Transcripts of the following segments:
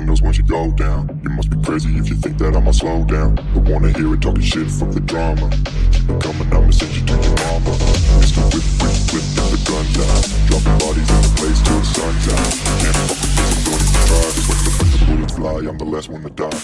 windows once you go down. You must be crazy if you think that I'ma slow down. Don't wanna hear it talking shit, fuck the drama. Keep it coming, I'ma send you to your mama. Mr. Whip, whip, whip, get the guns out. Dropping bodies in the place till the sun's out. Can't fuck with this, I'm going to try. Cause when the bullets fly, I'm the last one to die.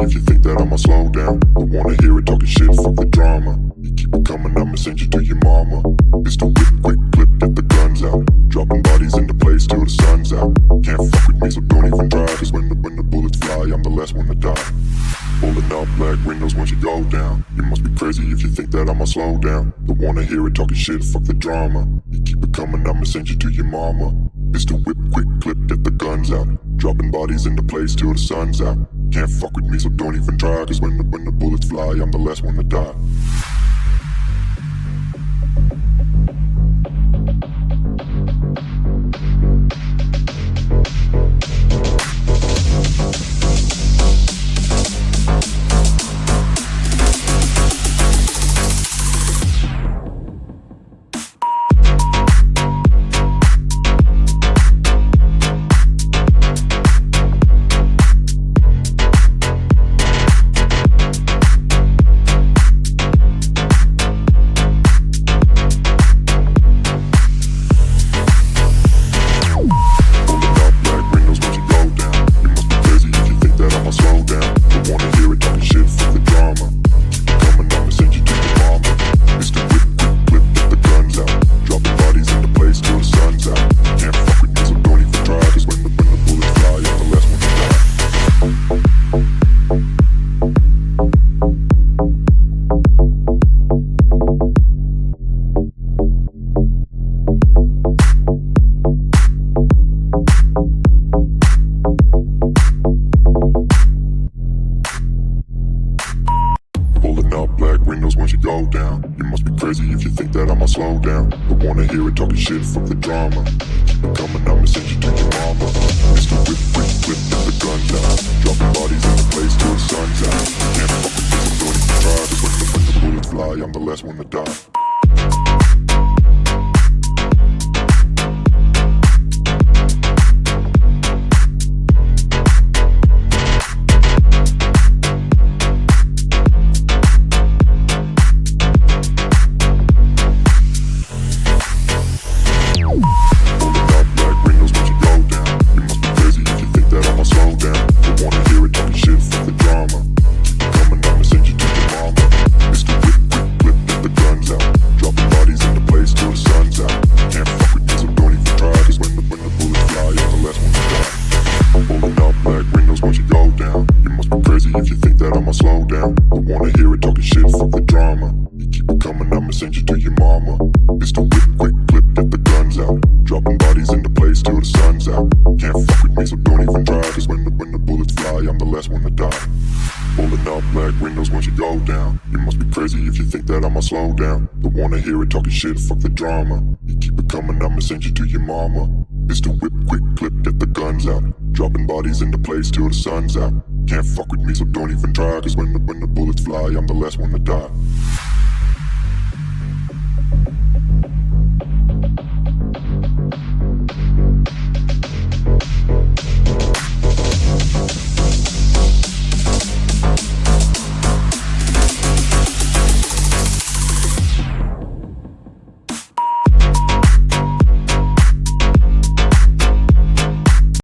If you think that I'ma slow down, don't wanna hear it talking shit, fuck the drama. You keep it coming, I'ma send you to your mama. It's the whip, quick clip, get the guns out. Dropping bodies into place till the sun's out. Can't fuck with me, so don't even try. Cause when the bullets fly, I'm the last one to die. Pulling up black windows once you go down. You must be crazy if you think that I'ma slow down. Don't wanna hear it talking shit, fuck the drama. You keep it coming, I'ma send you to your mama. It's the whip, quick clip, get the guns out. Dropping bodies into place till the sun's out. Can't fuck with me, so don't even try. Cause when the bullets fly, I'm the last one to die. Windows once you go down. You must be crazy if you think that I'ma slow down. Don't wanna hear it talking shit, fuck the drama. Keep it coming, I'ma send you to your mama. Mr. Whip, whip, whip, get the guns out. Dropping bodies in the place till the sun's out. Can't fuck with this, I'm going to try. Cause when the bullets fly, I'm the last one to die. If you think that I'ma slow down, don't wanna hear it talking shit, fuck the drama. You keep it coming, I'ma send you to your mama. It's the whip, quick clip, get the guns out. Dropping bodies into place till the sun's out. Can't fuck with me, so don't even try. Cause when the bullets fly, I'm the last one to die. Pulling up black windows once you go down. You must be crazy if you think that I'ma slow down. Don't wanna hear it talking shit, fuck the drama. You keep it coming, I'ma send you to your mama. It's the whip, quick clip, get the guns out. Dropping bodies into place till the sun's out. Can't fuck with me, so don't even try. Cause when the bullets fly, I'm the last one to die.